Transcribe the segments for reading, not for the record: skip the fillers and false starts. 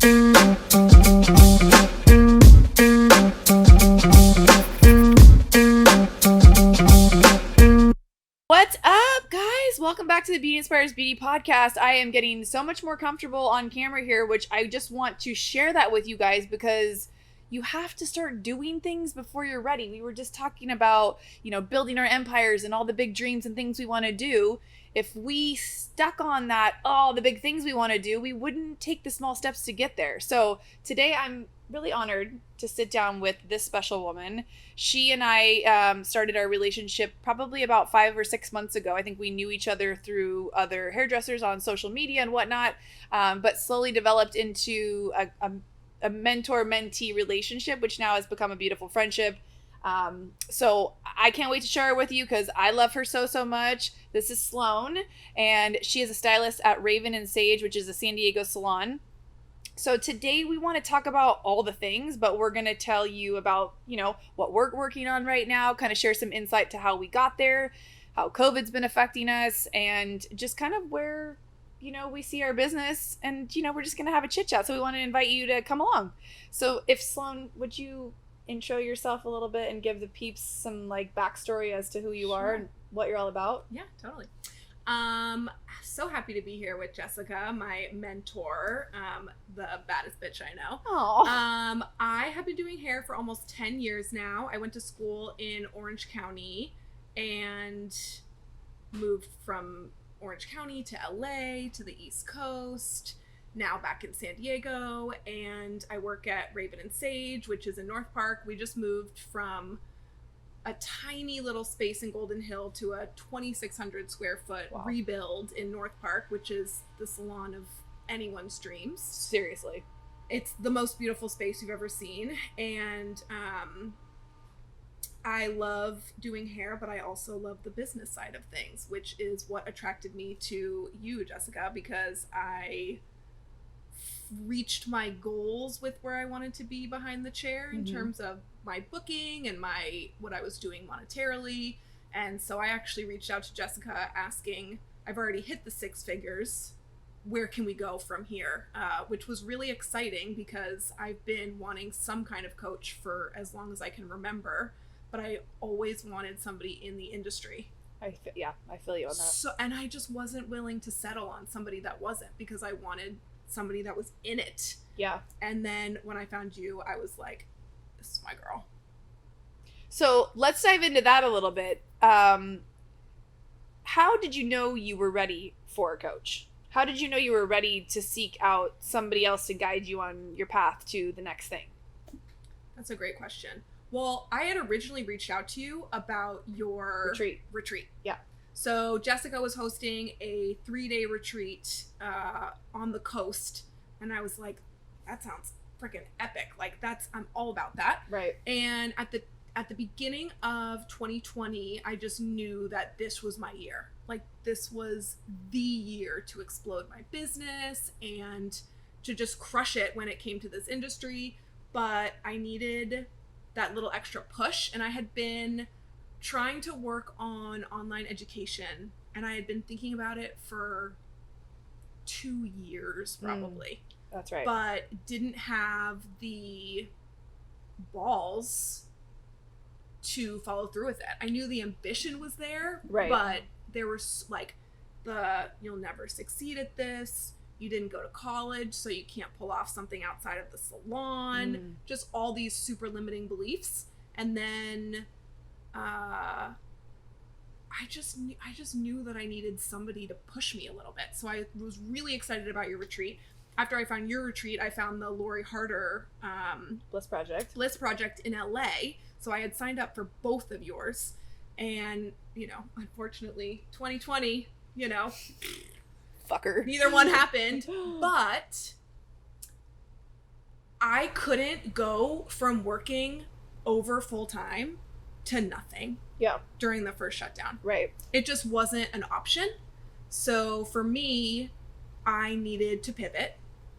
What's up, guys? Welcome back to the Beauty Inspires Beauty Podcast. I am getting so much more comfortable on camera here, which I just want to share that with you guys because you have to start doing things before you're ready. We were just talking about, building our empires and all the big dreams and things we want to do. If we stuck on that, the big things we want to do, we wouldn't take the small steps to get there. So today I'm really honored to sit down with this special woman. She and I started our relationship probably about 5 or 6 months ago. I think we knew each other through other hairdressers on social media and whatnot, but slowly developed into a mentor-mentee relationship, which now has become a beautiful friendship. So I can't wait to share her with you because I love her so much. This is Sloane, and she is a stylist at Raven and Sage, which is a San Diego salon. So today we want to talk about all the things, but we're going to tell you about, what we're working on right now, kind of share some insight to how we got there, how COVID's been affecting us, and just kind of where, we see our business, and, we're just going to have a chit chat. So we want to invite you to come along. So if Sloane, would you intro yourself a little bit and give the peeps some backstory as to who you are and what you're all about? Yeah, totally. So happy to be here with Jessica, my mentor, the baddest bitch I know. Aww. I have been doing hair for almost 10 years now. I went to school in Orange County and moved from Orange County to LA, to the East Coast, now back in San Diego, and I work at Raven and Sage, which is in North Park. We just moved from a tiny little space in Golden Hill to a 2,600 square foot rebuild in North Park, which is the salon of anyone's dreams. Seriously. It's the most beautiful space you've ever seen. And I love doing hair, but I also love the business side of things, which is what attracted me to you, Jessica, because I reached my goals with where I wanted to be behind the chair in terms of my booking and what I was doing monetarily. And so I actually reached out to Jessica asking, I've already hit the 6 figures, where can we go from here? Which was really exciting because I've been wanting some kind of coach for as long as I can remember, but I always wanted somebody in the industry. I feel you on that. So, and I just wasn't willing to settle on somebody that wasn't, because I wanted somebody that was in it. Yeah. And then when I found you, I was like, this is my girl. So let's dive into that a little bit. How did you know you were ready for a coach? How did you know you were ready to seek out somebody else to guide you on your path to the next thing? That's a great question. Well, I had originally reached out to you about your retreat. Yeah. So Jessica was hosting a 3-day retreat on the coast, and I was like, that sounds freaking epic. I'm all about that. Right. And at the beginning of 2020, I just knew that this was my year. This was the year to explode my business and to just crush it when it came to this industry. But I needed that little extra push, and I had been trying to work on online education, and I had been thinking about it for 2 years probably. That's right. But didn't have the balls to follow through with it. I knew the ambition was there, right, but there was you'll never succeed at this. You didn't go to college, so you can't pull off something outside of the salon. Just all these super limiting beliefs. And then I just knew that I needed somebody to push me a little bit. So I was really excited about your retreat. After I found your retreat, I found the Lori Harder Bliss Project in LA. So I had signed up for both of yours. And, unfortunately, 2020, fucker. Neither one happened. But I couldn't go from working over full time to nothing. Yeah. During the first shutdown. Right. It just wasn't an option. So for me, I needed to pivot.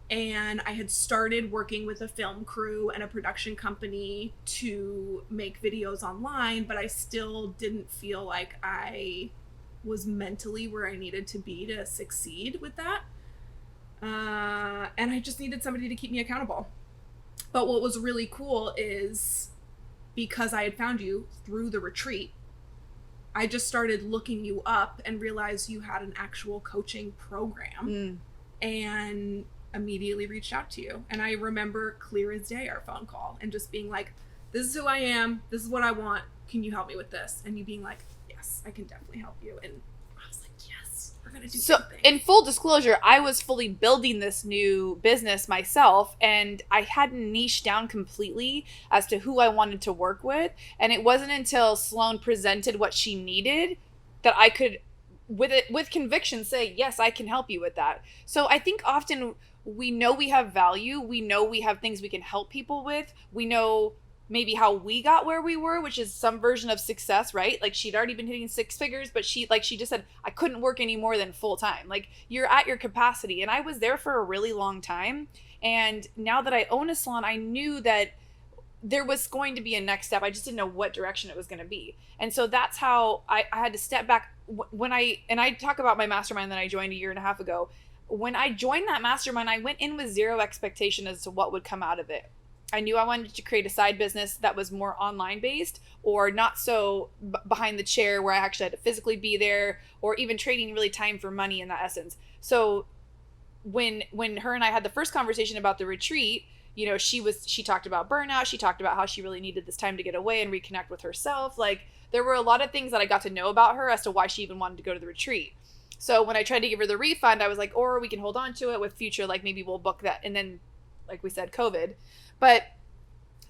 And I had started working with a film crew and a production company to make videos online, but I still didn't feel like I was mentally where I needed to be to succeed with that. And I just needed somebody to keep me accountable. But what was really cool is because I had found you through the retreat, I just started looking you up and realized you had an actual coaching program and immediately reached out to you. And I remember clear as day our phone call and just being like, this is who I am. This is what I want. Can you help me with this? And you being like, yes, I can definitely help you. And I was like, yes, we're going to do something. In full disclosure, I was fully building this new business myself, and I hadn't niched down completely as to who I wanted to work with. And it wasn't until Sloane presented what she needed that I could, with conviction, say, yes, I can help you with that. So I think often we know we have value. We know we have things we can help people with. We know maybe how we got where we were, which is some version of success, right? Like she'd already been hitting 6 figures, but she just said, I couldn't work any more than full time. Like you're at your capacity. And I was there for a really long time. And now that I own a salon, I knew that there was going to be a next step. I just didn't know what direction it was going to be. And so that's how I had to step back when I talk about my mastermind that I joined a year and a half ago. When I joined that mastermind, I went in with zero expectation as to what would come out of it. I knew I wanted to create a side business that was more online based or not so behind the chair where I actually had to physically be there or even trading really time for money in that essence. So when her and I had the first conversation about the retreat, you know, she talked about burnout. She talked about how she really needed this time to get away and reconnect with herself. Like there were a lot of things that I got to know about her as to why she even wanted to go to the retreat. So when I tried to give her the refund, I was like, or we can hold on to it with future, like maybe we'll book that. And then, like we said, COVID. But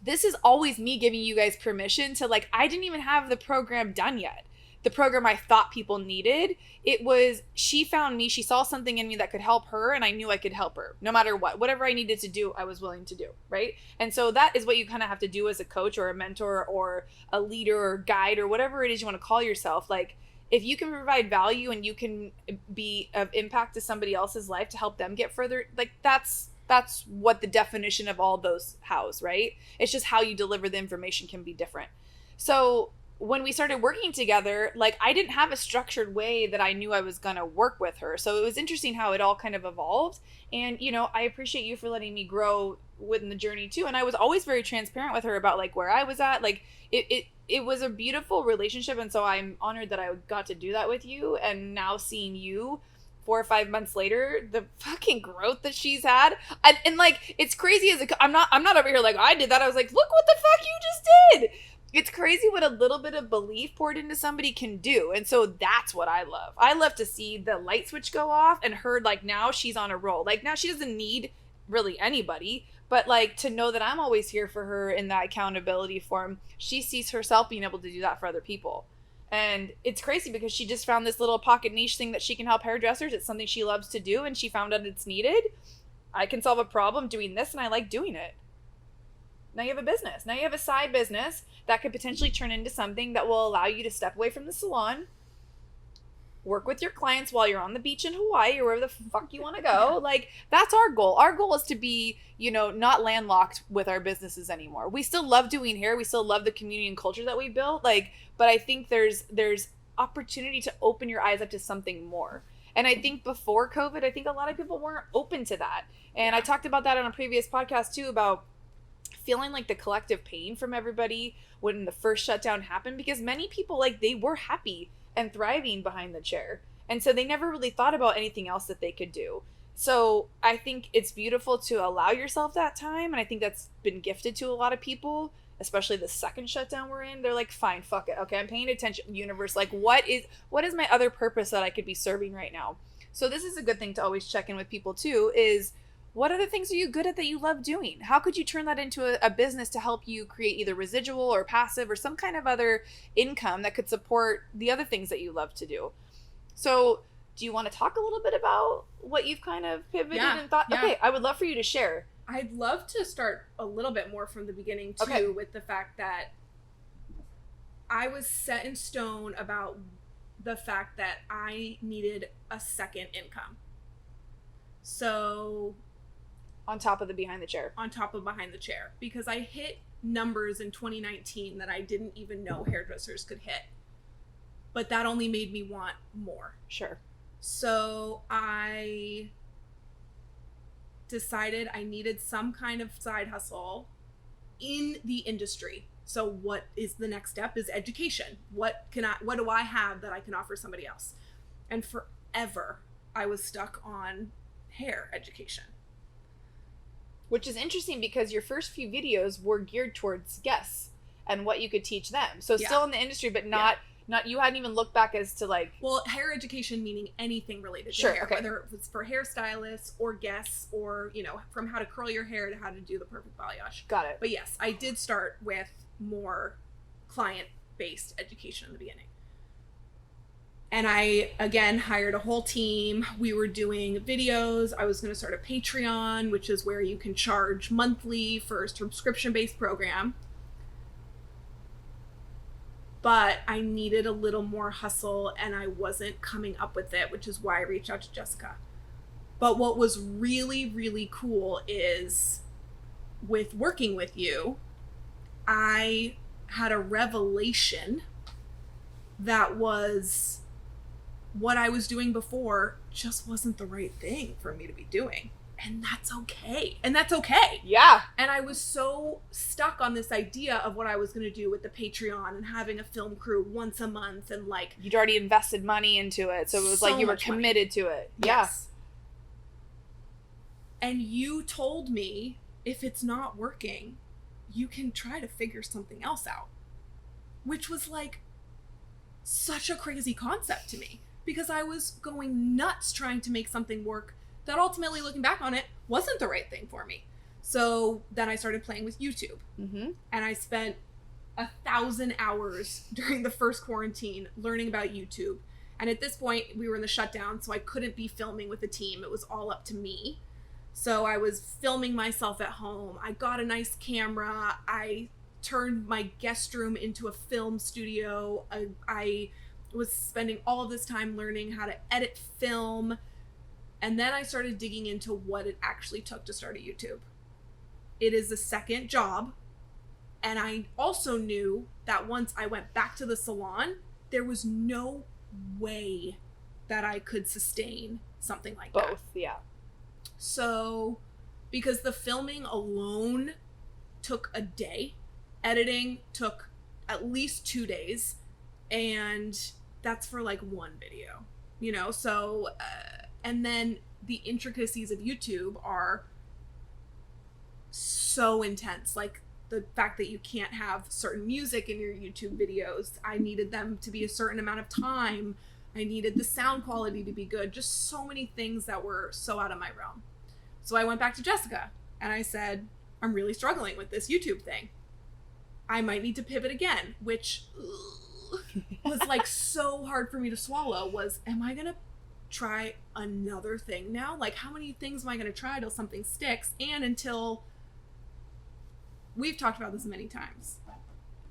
this is always me giving you guys permission to like, I didn't even have the program done yet. The program I thought people needed. It was, she found me, she saw something in me that could help her, and I knew I could help her no matter what. Whatever I needed to do, I was willing to do, right? And so that is what you kind of have to do as a coach or a mentor or a leader or guide or whatever it is you want to call yourself. Like, if you can provide value and you can be of impact to somebody else's life to help them get further, like that's what the definition of all those hows, right? It's just how you deliver the information can be different. So when we started working together, like I didn't have a structured way that I knew I was going to work with her. So it was interesting how it all kind of evolved. And, you know, I appreciate you for letting me grow within the journey too. And I was always very transparent with her about like where I was at. Like it was a beautiful relationship. And so I'm honored that I got to do that with you. And now seeing you 4 or 5 months later, the fucking growth that she's had, and like it's crazy as I'm not over here like I did that. I was like, look what the fuck you just did. It's crazy what a little bit of belief poured into somebody can do. And so that's what I love. I love to see the light switch go off and her like now she's on a roll. Like now she doesn't need really anybody, but like to know that I'm always here for her in that accountability form. She sees herself being able to do that for other people. And it's crazy because she just found this little pocket niche thing that she can help hairdressers. It's something she loves to do, and she found out it's needed. I can solve a problem doing this, and I like doing it. Now you have a business. Now you have a side business that could potentially turn into something that will allow you to step away from the salon, work with your clients while you're on the beach in Hawaii or wherever the fuck you want to go. Like, that's our goal. Our goal is to be, you know, not landlocked with our businesses anymore. We still love doing hair. We still love the community and culture that we built. Like, but I think there's opportunity to open your eyes up to something more. And I think before COVID, I think a lot of people weren't open to that. And I talked about that on a previous podcast too, about feeling like the collective pain from everybody when the first shutdown happened, because many people, like, they were happy and thriving behind the chair. And so they never really thought about anything else that they could do. So I think it's beautiful to allow yourself that time. And I think that's been gifted to a lot of people, especially the second shutdown we're in. They're like, fine, fuck it. Okay, I'm paying attention, universe. Like, what is my other purpose that I could be serving right now? So this is a good thing to always check in with people too, is what other things are you good at that you love doing? How could you turn that into a business to help you create either residual or passive or some kind of other income that could support the other things that you love to do? So do you want to talk a little bit about what you've kind of pivoted and thought? Yeah. Okay, I would love for you to share. I'd love to start a little bit more from the beginning too, with the fact that I was set in stone about the fact that I needed a second income. So on top of behind the chair, because I hit numbers in 2019 that I didn't even know hairdressers could hit, but that only made me want more. Sure. So I decided I needed some kind of side hustle in the industry. So what is the next step is education. What do I have that I can offer somebody else? And forever I was stuck on hair education. Which is interesting because your first few videos were geared towards guests and what you could teach them. So still in the industry, but not you hadn't even looked back as to like... Well, hair education meaning anything related to hair. Okay. Whether it's for hairstylists or guests or, you know, from how to curl your hair to how to do the perfect balayage. Got it. But yes, I did start with more client-based education in the beginning. And I, again, hired a whole team. We were doing videos. I was going to start a Patreon, which is where you can charge monthly for a subscription-based program. But I needed a little more hustle and I wasn't coming up with it, which is why I reached out to Jessica. But what was really, really cool is with working with you, I had a revelation that was what I was doing before just wasn't the right thing for me to be doing. And that's okay. Yeah. And I was so stuck on this idea of what I was going to do with the Patreon and having a film crew once a month and like... You'd already invested money into it. So it was like you were committed to it. Yes. Yeah. And you told me if it's not working, you can try to figure something else out. Which was like such a crazy concept to me. Because I was going nuts trying to make something work that ultimately, looking back on it, wasn't the right thing for me. So then I started playing with YouTube. Mm-hmm. And I spent 1,000 hours during the first quarantine learning about YouTube. And at this point, we were in the shutdown, so I couldn't be filming with a team. It was all up to me. So I was filming myself at home. I got a nice camera. I turned my guest room into a film studio. I was spending all of this time learning how to edit film. And then I started digging into what it actually took to start a YouTube. It is a second job. And I also knew that once I went back to the salon, there was no way that I could sustain something like that. Both, yeah. So, because the filming alone took a day, editing took at least 2 days, and that's for like one video, you know? So, and then the intricacies of YouTube are so intense. Like the fact that you can't have certain music in your YouTube videos. I needed them to be a certain amount of time. I needed the sound quality to be good. Just so many things that were so out of my realm. So I went back to Jessica and I said, I'm really struggling with this YouTube thing. I might need to pivot again, which was like so hard for me to swallow. Was, am I going to try another thing now? Like, how many things am I going to try till something sticks? And until, we've talked about this many times,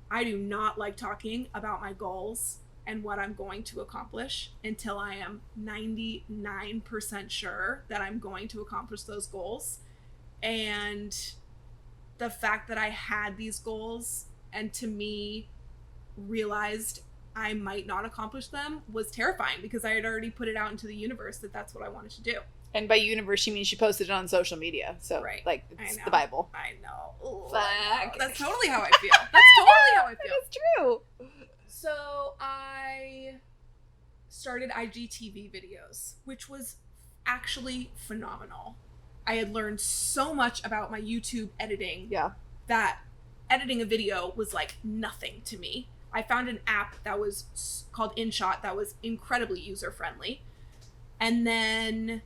I do not like talking about my goals and what I'm going to accomplish until I am 99% sure that I'm going to accomplish those goals. And the fact that I had these goals and to me realized I might not accomplish them was terrifying, because I had already put it out into the universe that that's what I wanted to do. And by universe, she means she posted it on social media. So, right. Like, it's the Bible. I know. Ooh, Fuck. That's totally how I feel. That's totally how I feel. It's true. So, I started IGTV videos, which was actually phenomenal. I had learned so much about my YouTube editing that editing a video was like nothing to me. I found an app that was called InShot that was incredibly user-friendly. And then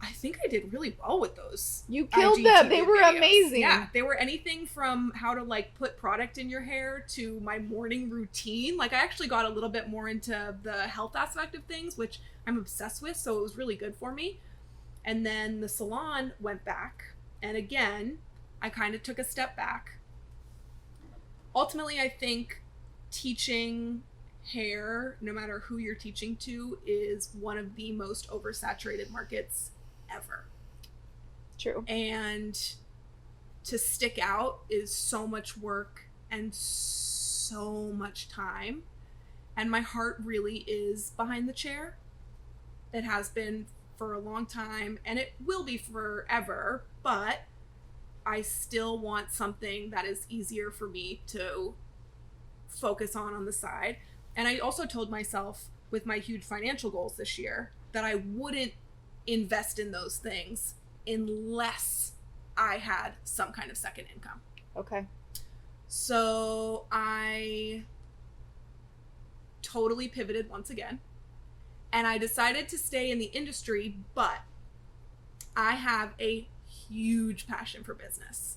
I think I did really well with those. You killed them. They were videos. Amazing. Yeah, they were anything from how to like put product in your hair to my morning routine. Like I actually got a little bit more into the health aspect of things, which I'm obsessed with. So it was really good for me. And then the salon went back. And again, I kind of took a step back. Ultimately, I think teaching hair, no matter who you're teaching to, is one of the most oversaturated markets ever. True. And to stick out is so much work and so much time. And my heart really is behind the chair. It has been for a long time, and it will be forever, but I still want something that is easier for me to focus on the side. And I also told myself with my huge financial goals this year that I wouldn't invest in those things unless I had some kind of second income. Okay. So I totally pivoted once again, and I decided to stay in the industry, but I have a huge passion for business.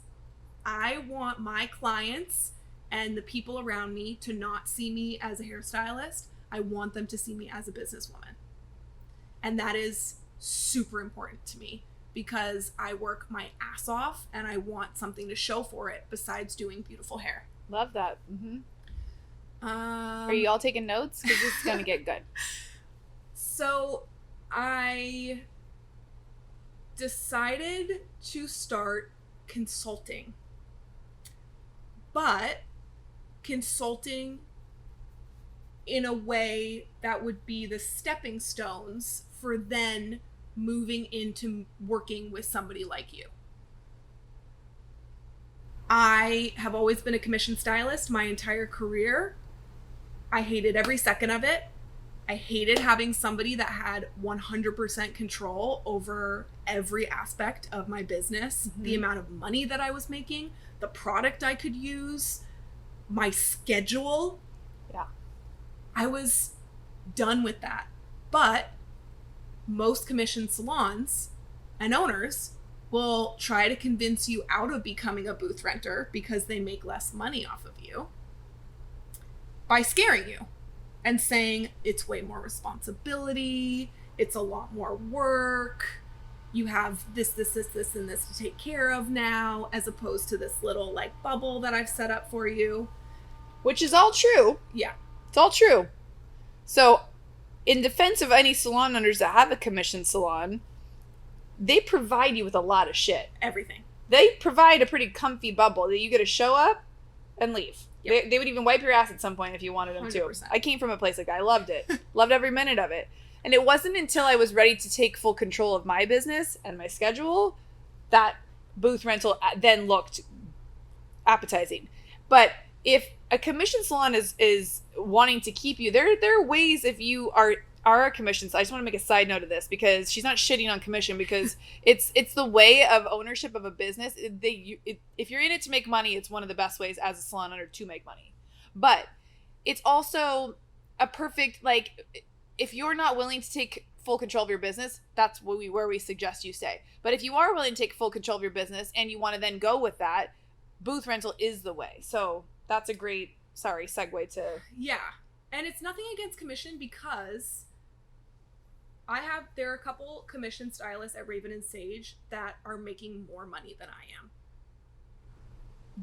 I want my clients and the people around me to not see me as a hairstylist. I want them to see me as a businesswoman. And that is super important to me because I work my ass off and I want something to show for it besides doing beautiful hair. Love that. Are you all taking notes? Because this is going to get good. So I decided to start consulting, but consulting in a way that would be the stepping stones for then moving into working with somebody like you. I have always been a commission stylist my entire career. I hated every second of it. I hated having somebody that had 100% control over every aspect of my business, the amount of money that I was making, the product I could use, my schedule. Yeah. I was done with that. But most commission salons and owners will try to convince you out of becoming a booth renter because they make less money off of you by scaring you and saying it's way more responsibility, it's a lot more work, you have this, and this to take care of now, as opposed to this little like bubble that I've set up for you. Which is all true. Yeah. It's all true. So, in defense of any salon owners that have a commission salon, they provide you with a lot of shit. Everything. They provide a pretty comfy bubble that you get to show up and leave. Yep. They would even wipe your ass at some point if you wanted them 100%. to. I came from a place like that. I loved it. Loved every minute of it. And it wasn't until I was ready to take full control of my business and my schedule that booth rental then looked appetizing. But if a commission salon is wanting to keep you, there are ways if you are a commission. I just want to make a side note of this because she's not shitting on commission because it's the way of ownership of a business. If you're in it to make money, it's one of the best ways as a salon owner to make money. But it's also a perfect, like, if you're not willing to take full control of your business, that's where we suggest you stay. But if you are willing to take full control of your business and you want to then go with that, booth rental is the way. So that's a great, segue to... Yeah. And it's nothing against commission because there are a couple commission stylists at Raven and Sage that are making more money than I am,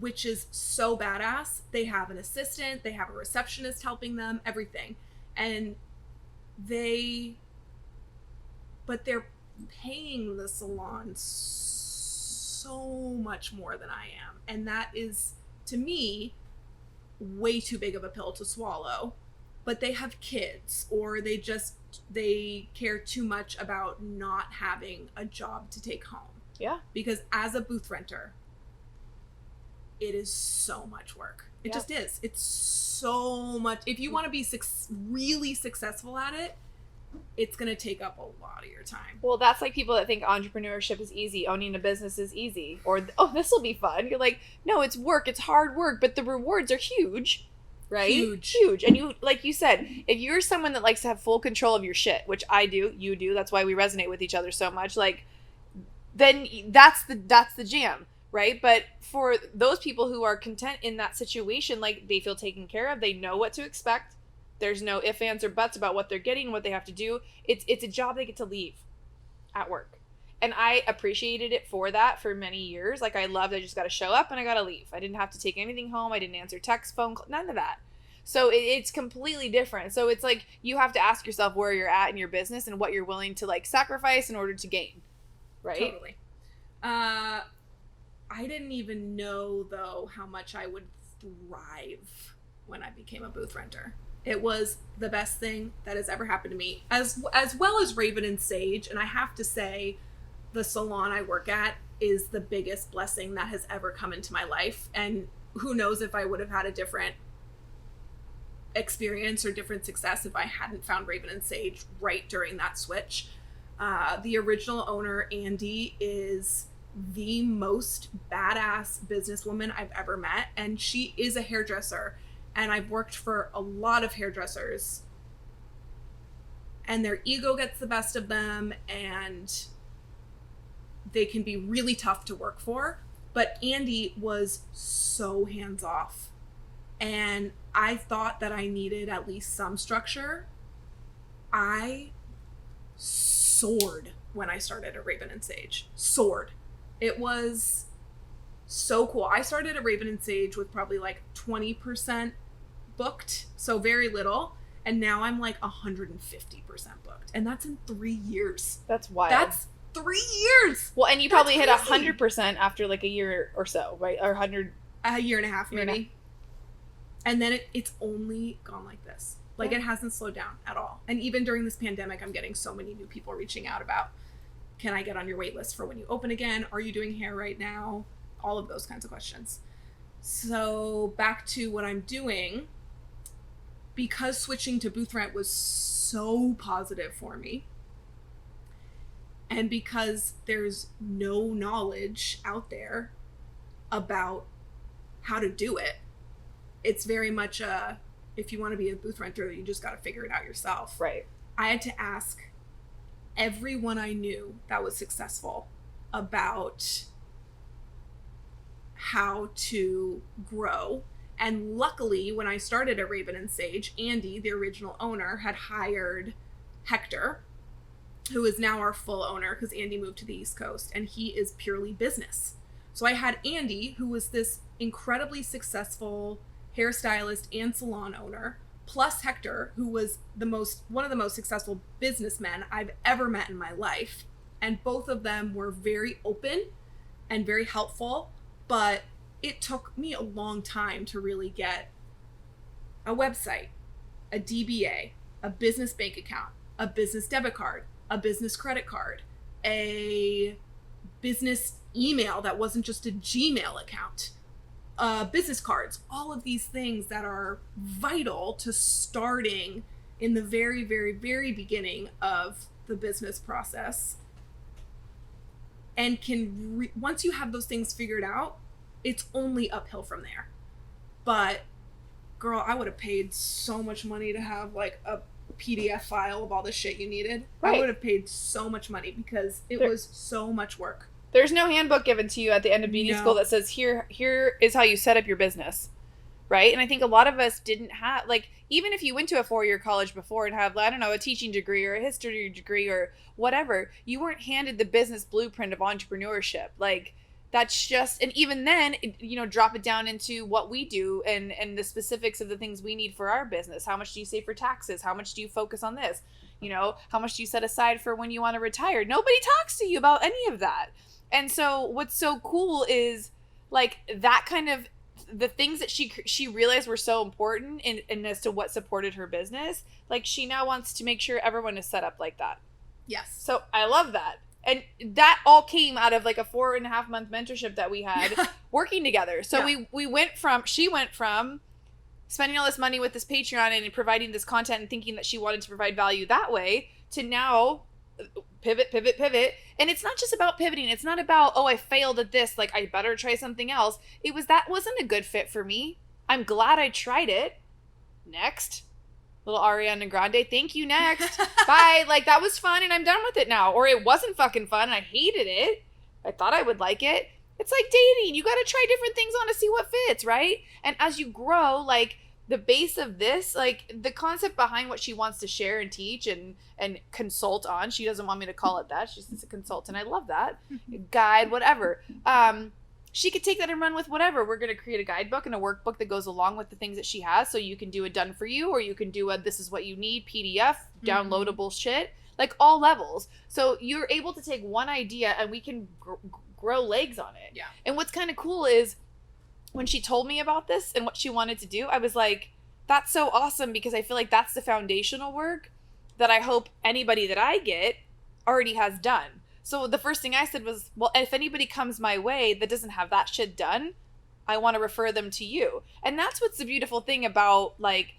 which is so badass. They have an assistant, they have a receptionist helping them, everything. And they're paying the salon so much more than I am. And that is, to me, way too big of a pill to swallow. But they have kids, or they care too much about not having a job to take home. Yeah. Because as a booth renter, it is so much work. It just is. It's so much. If you want to be really successful at it, it's going to take up a lot of your time. Well, that's like people that think entrepreneurship is easy, owning a business is easy, or, oh, this will be fun. You're like, no, it's work, it's hard work, but the rewards are huge. Right? Huge. And you, like you said, if you're someone that likes to have full control of your shit, which I do, you do, that's why we resonate with each other so much, like, then that's the jam, right? But for those people who are content in that situation, like, they feel taken care of, they know what to expect, there's no ifs, ands, or buts about what they're getting, what they have to do. It's a job they get to leave at work. And I appreciated it for that for many years. Like, I loved, I just got to show up and I got to leave. I didn't have to take anything home. I didn't answer text, phone, none of that. So it's completely different. So it's like, you have to ask yourself where you're at in your business and what you're willing to, like, sacrifice in order to gain. Right? Totally. I didn't even know, though, how much I would thrive when I became a booth renter. It was the best thing that has ever happened to me, as well as Raven and Sage. And I have to say, the salon I work at is the biggest blessing that has ever come into my life. And who knows if I would have had a different experience or different success if I hadn't found Raven and Sage right during that switch. The original owner, Andy, is the most badass businesswoman I've ever met. And she is a hairdresser. And I've worked for a lot of hairdressers. And their ego gets the best of them. And they can be really tough to work for. But Andy was so hands-off. And I thought that I needed at least some structure. I soared when I started at Raven and Sage. Soared. It was so cool. I started at Raven and Sage with probably like 20% booked, so very little. And now I'm like 150% booked. And that's in 3 years. That's wild. That's 3 years. Well, and you probably hit 100% after like a year or so, right? Or 100. A year and a half, maybe. And then it's only gone like this. Like, it hasn't slowed down at all. And even during this pandemic, I'm getting so many new people reaching out about, can I get on your wait list for when you open again? Are you doing hair right now? All of those kinds of questions. So back to what I'm doing. Because switching to booth rent was so positive for me, and because there's no knowledge out there about how to do it, it's very much if you want to be a booth renter, you just got to figure it out yourself. Right. I had to ask everyone I knew that was successful about how to grow. And luckily, when I started at Raven and Sage, Andy, the original owner, had hired Hector, who is now our full owner because Andy moved to the East Coast, and he is purely business. So I had Andy, who was this incredibly successful hairstylist and salon owner, plus Hector, who was one of the most successful businessmen I've ever met in my life. And both of them were very open and very helpful, but it took me a long time to really get a website, a DBA, a business bank account, a business debit card, a business credit card, a business email that wasn't just a Gmail account, business cards, all of these things that are vital to starting in the very, very, very beginning of the business process. And once you have those things figured out, it's only uphill from there. But girl, I would have paid so much money to have like a PDF file of all the shit you needed. Right. I would have paid so much money because it was so much work. There's no handbook given to you at the end of beauty school that says here is how you set up your business, right? And I think a lot of us didn't have, like, even if you went to a 4-year college before and have, I don't know, a teaching degree or a history degree or whatever, you weren't handed the business blueprint of entrepreneurship. Like, that's just, and even then, drop it down into what we do and the specifics of the things we need for our business. How much do you save for taxes? How much do you focus on this? How much do you set aside for when you want to retire? Nobody talks to you about any of that. And so what's so cool is like that kind of the things that she realized were so important in as to what supported her business. Like she now wants to make sure everyone is set up like that. Yes. So I love that. And that all came out of like a 4.5-month mentorship that we had working together. So she went from spending all this money with this Patreon and providing this content and thinking that she wanted to provide value that way to now pivot. And it's not just about pivoting. It's not about, oh, I failed at this, like I better try something else. That wasn't a good fit for me. I'm glad I tried it. Next. Little Ariana Grande, thank you, next. Bye. Like, that was fun and I'm done with it now. Or it wasn't fucking fun and I hated it. I thought I would like it. It's like dating. You got to try different things on to see what fits, right? And as you grow, like, the base of this, like, the concept behind what she wants to share and teach and consult on, she doesn't want me to call it that. She's a consultant. I love that. Guide, whatever. She could take that and run with whatever. We're going to create a guidebook and a workbook that goes along with the things that she has. So you can do a done for you, or you can do a this is what you need PDF, downloadable shit, like all levels. So you're able to take one idea and we can grow legs on it. Yeah. And what's kind of cool is when she told me about this and what she wanted to do, I was like, that's so awesome, because I feel like that's the foundational work that I hope anybody that I get already has done. So the first thing I said was, well, if anybody comes my way that doesn't have that shit done, I want to refer them to you. And that's what's the beautiful thing about, like,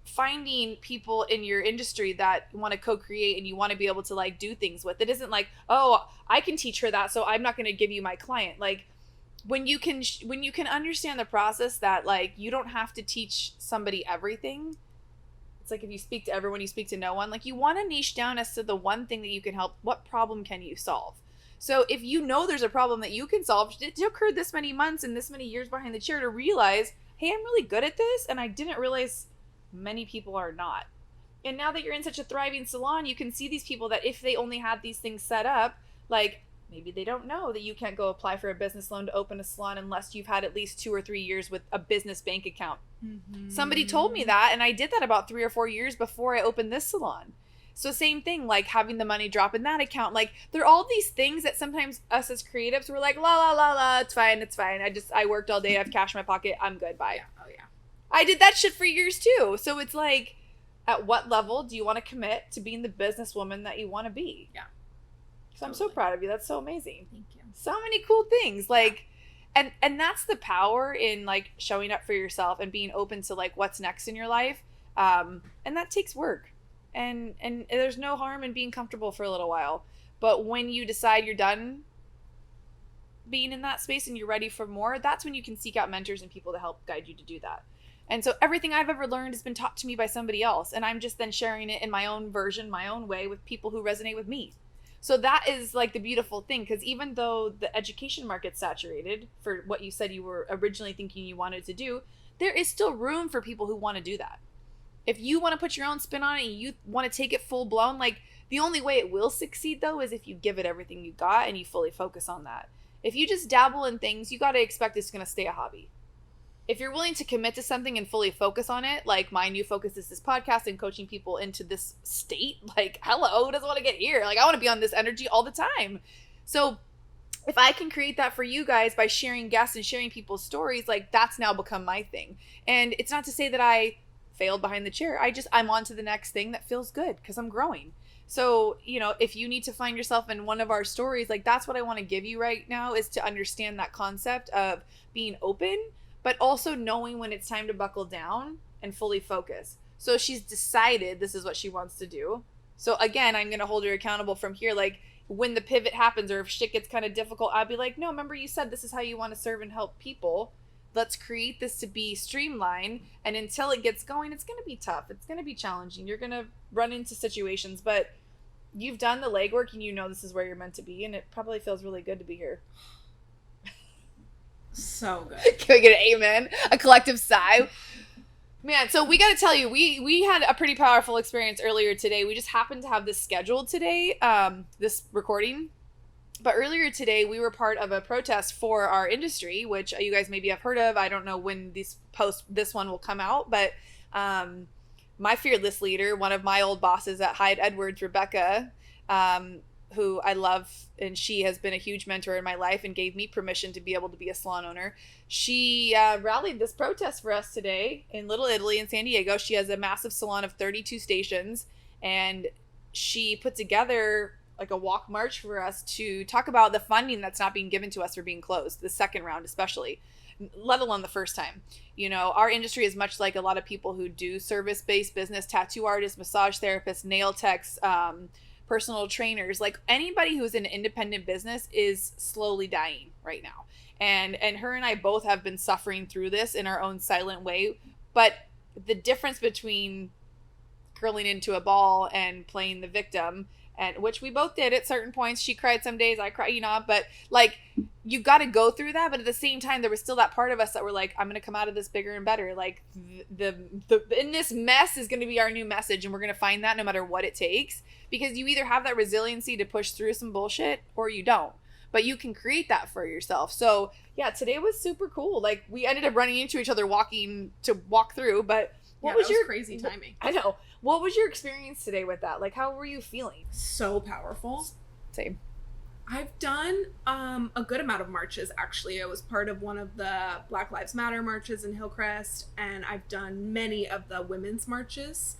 finding people in your industry that want to co-create and you want to be able to, like, do things with. It isn't like, oh, I can teach her that, so I'm not going to give you my client. Like, when you can understand the process that, like, you don't have to teach somebody everything. It's like if you speak to everyone, you speak to no one. Like, you want to niche down as to the one thing that you can help. What problem can you solve? So if you know there's a problem that you can solve, it took her this many months and this many years behind the chair to realize, hey, I'm really good at this, and I didn't realize many people are not. And now that you're in such a thriving salon, you can see these people that if they only had these things set up, like, maybe they don't know that you can't go apply for a business loan to open a salon unless you've had at least 2 or 3 years with a business bank account. Mm-hmm. Somebody told me that, and I did that about 3 or 4 years before I opened this salon. So same thing, like having the money drop in that account. Like, there are all these things that sometimes us as creatives, we're like, la, la, la, la, it's fine. I worked all day, I have cash in my pocket, I'm good, bye. Yeah. Oh, yeah. I did that shit for years too. So it's like, at what level do you want to commit to being the businesswoman that you want to be? Yeah. So I'm so proud of you. That's so amazing. Thank you. So many cool things. Like, and that's the power in, like, showing up for yourself and being open to, like, what's next in your life. And that takes work. And there's no harm in being comfortable for a little while. But when you decide you're done being in that space and you're ready for more, that's when you can seek out mentors and people to help guide you to do that. And so everything I've ever learned has been taught to me by somebody else. And I'm just then sharing it in my own version, my own way, with people who resonate with me. So that is, like, the beautiful thing, because even though the education market's saturated for what you said you were originally thinking you wanted to do, there is still room for people who want to do that. If you want to put your own spin on it and you want to take it full blown, like, the only way it will succeed, though, is if you give it everything you got and you fully focus on that. If you just dabble in things, you got to expect it's going to stay a hobby. If you're willing to commit to something and fully focus on it, like my new focus is this podcast and coaching people into this state, like, hello, who doesn't want to get here? Like, I want to be on this energy all the time. So if I can create that for you guys by sharing guests and sharing people's stories, like, that's now become my thing. And it's not to say that I failed behind the chair. I'm on to the next thing that feels good because I'm growing. So, you know, if you need to find yourself in one of our stories, like, that's what I want to give you right now, is to understand that concept of being open, but also knowing when it's time to buckle down and fully focus. So she's decided this is what she wants to do. So again, I'm going to hold her accountable from here. Like, when the pivot happens or if shit gets kind of difficult, I'll be like, no, remember you said this is how you want to serve and help people. Let's create this to be streamlined. And until it gets going, it's going to be tough. It's going to be challenging. You're going to run into situations, but you've done the legwork and you know this is where you're meant to be. And it probably feels really good to be here. So good. Can we get an amen? A collective sigh? Man, so we got to tell you, we had a pretty powerful experience earlier today. We just happened to have this scheduled today, this recording. But earlier today, we were part of a protest for our industry, which you guys maybe have heard of. I don't know when this one will come out, but my fearless leader, one of my old bosses at Hyde Edwards, Rebecca, who I love, and she has been a huge mentor in my life and gave me permission to be able to be a salon owner. She rallied this protest for us today in Little Italy in San Diego. She has a massive salon of 32 stations, and she put together like a walk march for us to talk about the funding that's not being given to us for being closed, the second round especially, let alone the first time. You know, our industry is much like a lot of people who do service-based business, tattoo artists, massage therapists, nail techs, personal trainers. Like, anybody who's in an independent business is slowly dying right now. And her and I both have been suffering through this in our own silent way. But the difference between curling into a ball and playing the victim, and which we both did at certain points. She cried some days, I cried, you know, but like, you got to go through that. But at the same time, there was still that part of us that were like, I'm going to come out of this bigger and better. Like, the in this mess is going to be our new message. And we're going to find that no matter what it takes, because you either have that resiliency to push through some bullshit or you don't, but you can create that for yourself. So yeah, today was super cool. Like, we ended up running into each other walking to walk through, but what was your crazy timing? I know. What was your experience today with that? Like, how were you feeling? So powerful. Same. I've done a good amount of marches, actually. I was part of one of the Black Lives Matter marches in Hillcrest, and I've done many of the women's marches.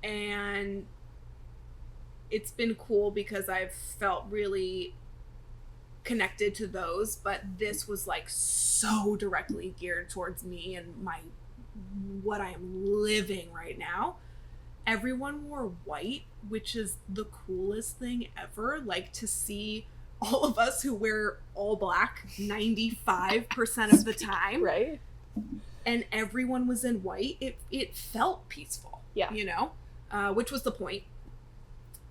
And it's been cool because I've felt really connected to those, but this was like so directly geared towards me and what I am living right now. Everyone wore white, which is the coolest thing ever. Like, to see all of us who wear all black 95% of the time. Right. And everyone was in white. It felt peaceful. Yeah. You know? Which was the point.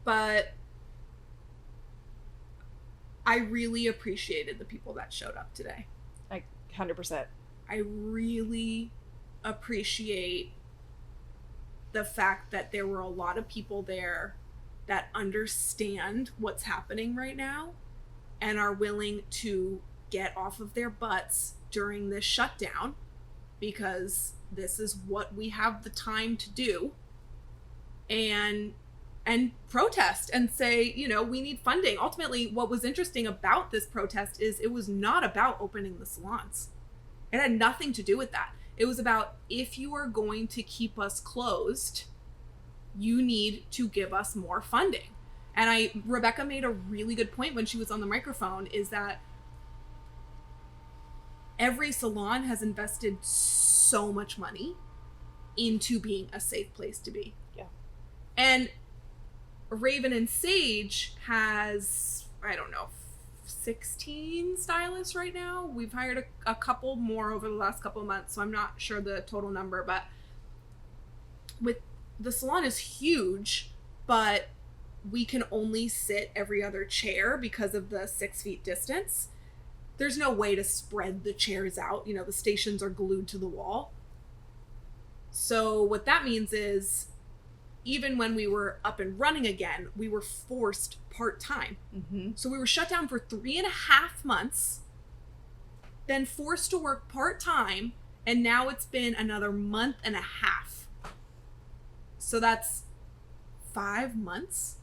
But I really appreciated the people that showed up today. Like, 100%. I really appreciate the fact that there were a lot of people there that understand what's happening right now and are willing to get off of their butts during this shutdown, because this is what we have the time to do, and protest and say, you know, we need funding. Ultimately, what was interesting about this protest is it was not about opening the salons. It had nothing to do with that. It was about, if you are going to keep us closed, you need to give us more funding. And Rebecca made a really good point when she was on the microphone, is that every salon has invested so much money into being a safe place to be. Yeah. And Raven and Sage has, I don't know, 16 stylists right now. We've hired a couple more over the last couple of months, so I'm not sure the total number, but with the salon is huge, but we can only sit every other chair because of the 6 feet distance. There's no way to spread the chairs out. You know, the stations are glued to the wall. So what that means is, even when we were up and running again, we were forced part-time. Mm-hmm. So we were shut down for 3.5 months, then forced to work part-time, and now it's been another 1.5 months. So that's 5 months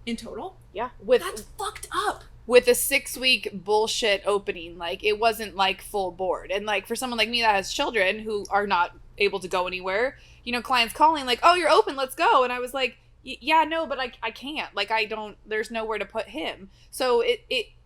in total. Yeah. That's fucked up. With a 6-week bullshit opening. Like, it wasn't like full board. And like, for someone like me that has children who are not able to go anywhere, you know, clients calling like, oh, you're open, let's go. And I was like, yeah, no, but I can't. Like, there's nowhere to put him. So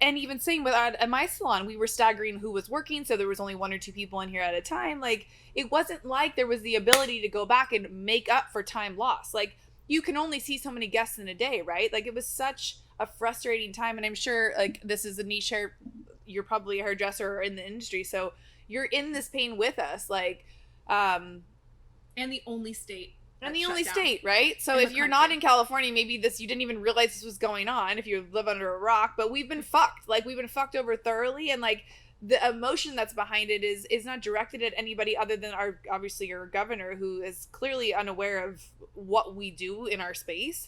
and even same with at my salon, we were staggering who was working. So there was only 1 or 2 people in here at a time. Like, it wasn't like there was the ability to go back and make up for time lost. Like, you can only see so many guests in a day, right? Like, it was such a frustrating time. And I'm sure, like, this is a niche hair, you're probably a hairdresser or in the industry, so you're in this pain with us. Like, and the only state. And the only state, right? So if you're not in California, maybe you didn't even realize this was going on if you live under a rock, but we've been fucked. Like, we've been fucked over thoroughly, and like, the emotion that's behind it is not directed at anybody other than obviously our governor, who is clearly unaware of what we do in our space.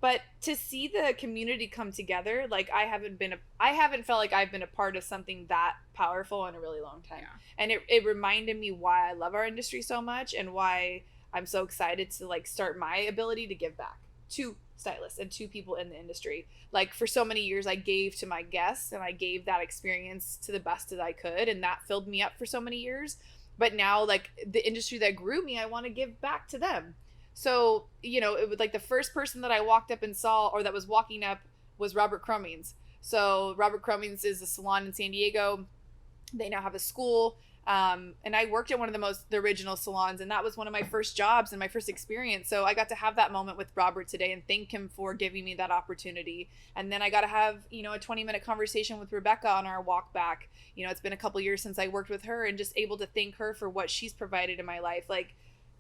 But to see the community come together, like, I haven't felt like I've been a part of something that powerful in a really long time. Yeah. And it reminded me why I love our industry so much, and why I'm so excited to like start my ability to give back to stylists and to people in the industry. Like, for so many years I gave to my guests, and I gave that experience to the best that I could, and that filled me up for so many years. But now, like, the industry that grew me, I want to give back to them. So, you know, it was like the first person that I walked up and saw, or that was walking up, was Robert Cromings. So Robert Cromings is a salon in San Diego. They now have a school. And I worked at one of the original salons, and that was one of my first jobs and my first experience. So I got to have that moment with Robert today and thank him for giving me that opportunity. And then I got to have, you know, a 20-minute conversation with Rebecca on our walk back. You know, it's been a couple years since I worked with her, and just able to thank her for what she's provided in my life. Like,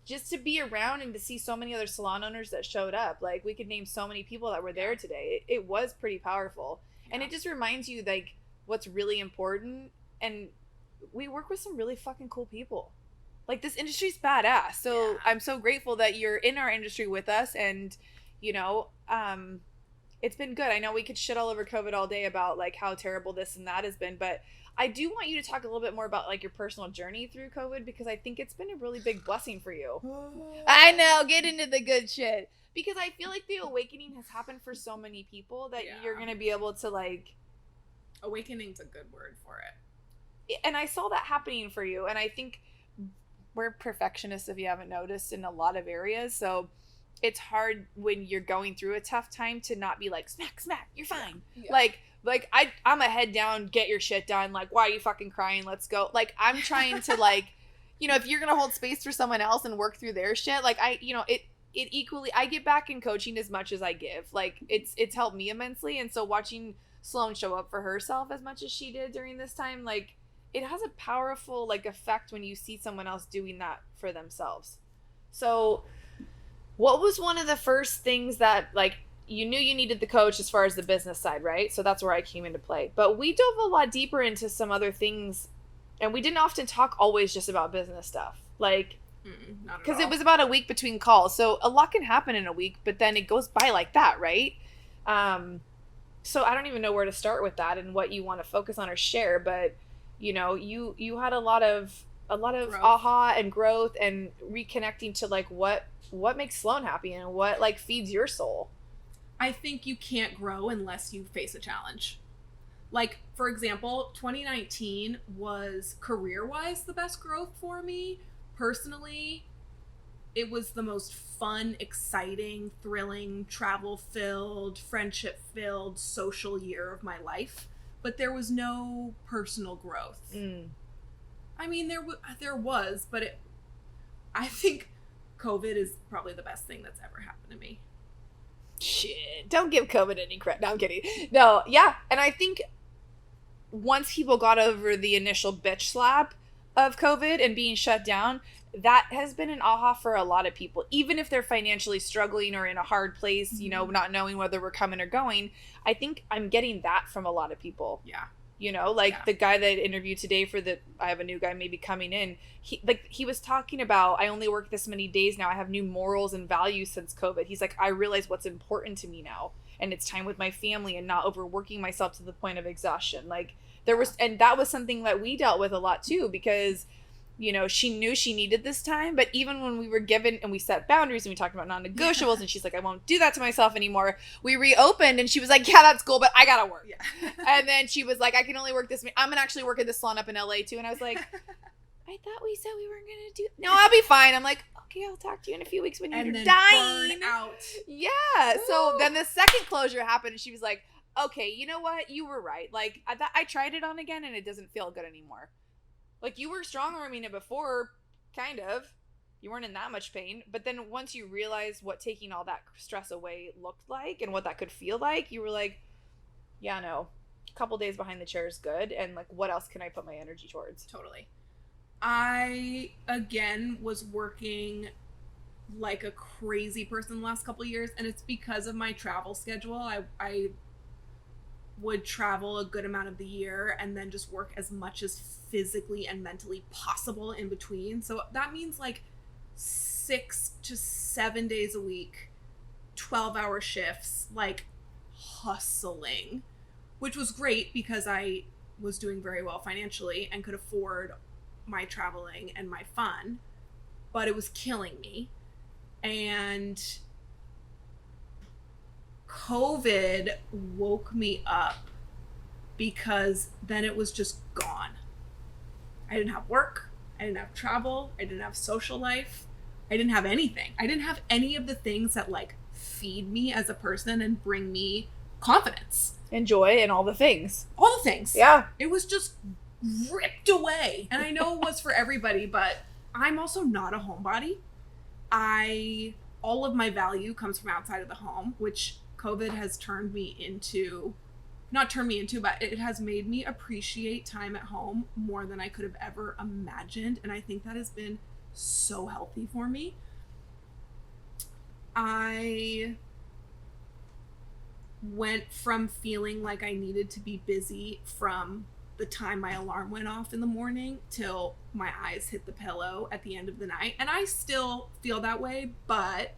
just to be around and to see so many other salon owners that showed up. Like, we could name so many people that were there today. It was pretty powerful. Yeah. And it just reminds you, like, what's really important. And we work with some really fucking cool people. Like, this industry's badass. So I'm so grateful that you're in our industry with us. And, you know, it's been good. I know we could shit all over COVID all day about like how terrible this and that has been, but I do want you to talk a little bit more about like your personal journey through COVID, because I think it's been a really big blessing for you. I know, get into the good shit. Because I feel like the awakening has happened for so many people that Yeah. you're going to be able to like... Awakening's a good word for it. And I saw that happening for you. And I think we're perfectionists, if you haven't noticed, in a lot of areas. So it's hard when you're going through a tough time to not be like, smack, you're fine. Yeah. Like I'm a head down, get your shit done. Like, why are you fucking crying? Let's go. Like, I'm trying to like, if you're going to hold space for someone else and work through their shit, like it equally, I get back in coaching as much as I give. Like, it's helped me immensely. And so watching Sloane show up for herself as much as she did during this time, like, it has a powerful like effect when you see someone else doing that for themselves. So what was one of the first things that like you knew you needed the coach as far as the business side, right? So that's where I came into play. But we dove a lot deeper into some other things, and we didn't often talk always just about business stuff. Like, because it was about a week between calls. So a lot can happen in a week, but then it goes by like that, right? So I don't even know where to start with that and what you want to focus on or share, but you had a lot of growth. Aha and growth and reconnecting to like what makes Sloane happy and what like feeds your soul. I think you can't grow unless you face a challenge. Like, for example, 2019 was career-wise the best growth for me. Personally, it was the most fun, exciting, thrilling, travel-filled, friendship-filled, social year of my life. But there was no personal growth. I mean, there was, but I think COVID is probably the best thing that's ever happened to me. Shit, don't give COVID any credit. No, I'm kidding. No, yeah, and I think once people got over the initial bitch slap of COVID and being shut down, that has been an aha for a lot of people. Even if they're financially struggling or in a hard place, not knowing whether we're coming or going, I think I'm getting that from a lot of people. Yeah. The guy that interviewed today I have a new guy maybe coming in. He was talking about, I only work this many days now. I have new morals and values since COVID. He's like, I realize what's important to me now. And it's time with my family and not overworking myself to the point of exhaustion. Like and that was something that we dealt with a lot too, because she knew she needed this time, but even when we were given and we set boundaries and we talked about non-negotiables and she's like, I won't do that to myself anymore. We reopened and she was like, yeah, that's cool, but I gotta work. Yeah. And then she was like, I can only work this. I'm gonna actually work at this salon up in LA too. And I was like, I thought we said we weren't gonna do. No, I'll be fine. I'm like, okay, I'll talk to you in a few weeks when you're dying. Burn out. Yeah. Woo. So then the second closure happened and she was like, okay, you know what? You were right. Like I tried it on again and it doesn't feel good anymore. Like, you were strong arming it before, kind of. You weren't in that much pain. But then once you realized what taking all that stress away looked like and what that could feel like, you were like, yeah, no, a couple days behind the chair is good. And, like, what else can I put my energy towards? Totally. I, again, was working like a crazy person the last couple of years. And it's because of my travel schedule. I would travel a good amount of the year and then just work as much as physically and mentally possible in between. So that means like 6 to 7 days a week, 12-hour shifts, like hustling, which was great because I was doing very well financially and could afford my traveling and my fun, but it was killing me. And COVID woke me up because then it was just gone. I didn't have work. I didn't have travel. I didn't have social life. I didn't have anything. I didn't have any of the things that like feed me as a person and bring me confidence. And joy and all the things. All the things. Yeah. It was just ripped away. And I know it was for everybody, but I'm also not a homebody. All of my value comes from outside of the home, which COVID has but it has made me appreciate time at home more than I could have ever imagined. And I think that has been so healthy for me. I went from feeling like I needed to be busy from the time my alarm went off in the morning till my eyes hit the pillow at the end of the night. And I still feel that way, but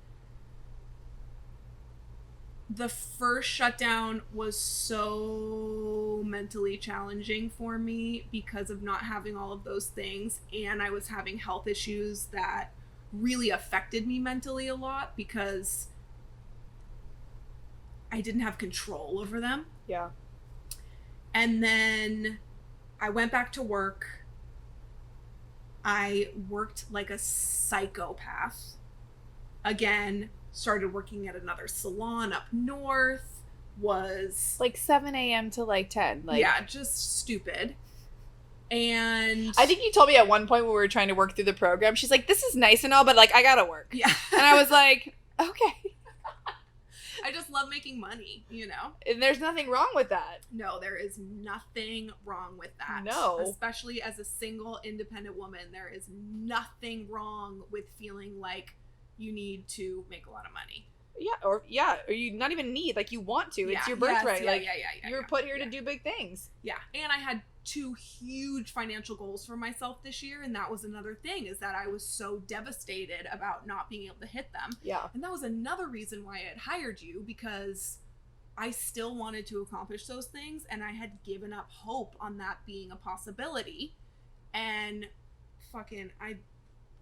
the first shutdown was so mentally challenging for me because of not having all of those things. And I was having health issues that really affected me mentally a lot because I didn't have control over them. Yeah. And then I went back to work. I worked like a psychopath. Again, started working at another salon up north. Was like 7 a.m. to like 10. Like, yeah, just stupid. And I think you told me at one point when we were trying to work through the program, she's like, this is nice and all, but like, I gotta work. Yeah. And I was like, okay. I just love making money, you know? And there's nothing wrong with that. No, there is nothing wrong with that. No. Especially as a single, independent woman, there is nothing wrong with feeling like you need to make a lot of money. Or you not even need, like, you want to. It's your birthright. You're put here to do big things. Yeah. And I had 2 huge financial goals for myself this year, and that was another thing, is that I was so devastated about not being able to hit them. Yeah. And that was another reason why I had hired you, because I still wanted to accomplish those things, and I had given up hope on that being a possibility. And I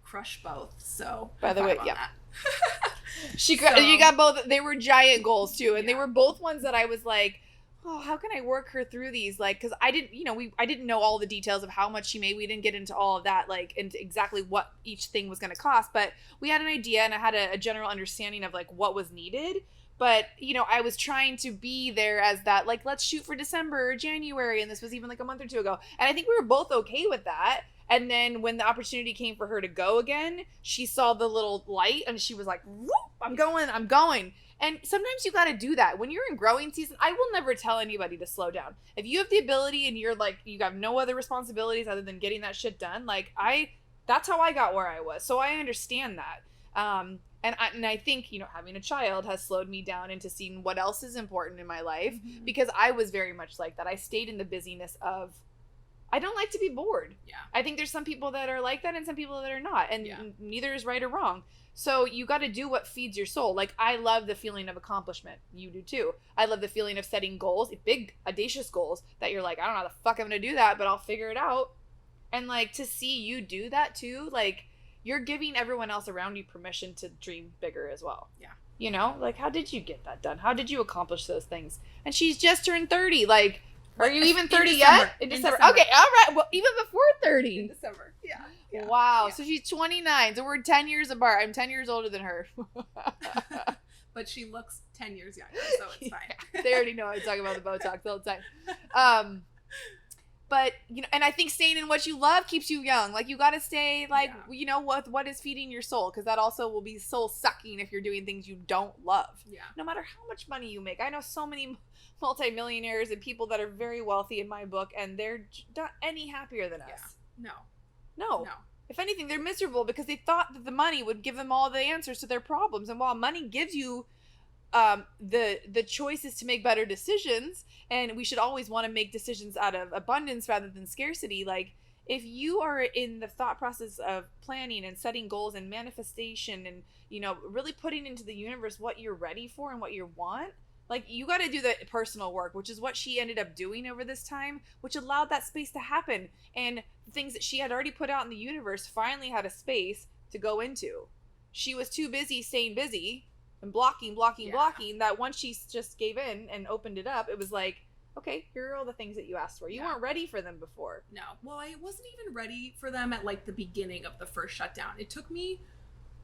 crushed both. So by the way, yeah. You got both. They were giant goals too, and they were both ones that I was like, oh, how can I work her through these? Like, because I didn't, I didn't know all the details of how much she made. We didn't get into all of that, like, into exactly what each thing was going to cost. But we had an idea, and I had a general understanding of like what was needed. But, I was trying to be there as that, like, let's shoot for December or January. And this was even like a month or 2 ago. And I think we were both okay with that. And then when the opportunity came for her to go again, she saw the little light and she was like, whoop, I'm going. And sometimes you got to do that. When you're in growing season, I will never tell anybody to slow down. If you have the ability and you're like, you have no other responsibilities other than getting that shit done, like that's how I got where I was. So I understand that. And I think, having a child has slowed me down into seeing what else is important in my life, because I was very much like that. I stayed in the busyness of, I don't like to be bored. Yeah. I think there's some people that are like that and some people that are not. And neither is right or wrong. So you got to do what feeds your soul. Like, I love the feeling of accomplishment. You do too. I love the feeling of setting goals, big, audacious goals that you're like, I don't know how the fuck I'm going to do that, but I'll figure it out. And like, to see you do that too, like, you're giving everyone else around you permission to dream bigger as well. Yeah. Like, how did you get that done? How did you accomplish those things? And she's just turned 30. Like, are you even 30 yet? In December. Okay, all right. Well, even before 30. In December. Yeah. Wow. Yeah. So she's 29. So we're 10 years apart. I'm 10 years older than her. But she looks 10 years younger, so it's fine. They already know I talk about the Botox all the time. But, and I think staying in what you love keeps you young. Like, you got to stay, like, what is feeding your soul? Because that also will be soul sucking if you're doing things you don't love. Yeah. No matter how much money you make. I know so many multimillionaires and people that are very wealthy in my book, and they're not any happier than us. No. If anything, they're miserable because they thought that the money would give them all the answers to their problems. And while money gives you the choices to make better decisions, and we should always want to make decisions out of abundance rather than scarcity, like, if you are in the thought process of planning and setting goals and manifestation and really putting into the universe what you're ready for and what you want, like, you got to do the personal work, which is what she ended up doing over this time, which allowed that space to happen. And the things that she had already put out in the universe finally had a space to go into. She was too busy staying busy and blocking, that once she just gave in and opened it up, it was like, okay, here are all the things that you asked for. You weren't ready for them before. No. Well, I wasn't even ready for them at like the beginning of the first shutdown. It took me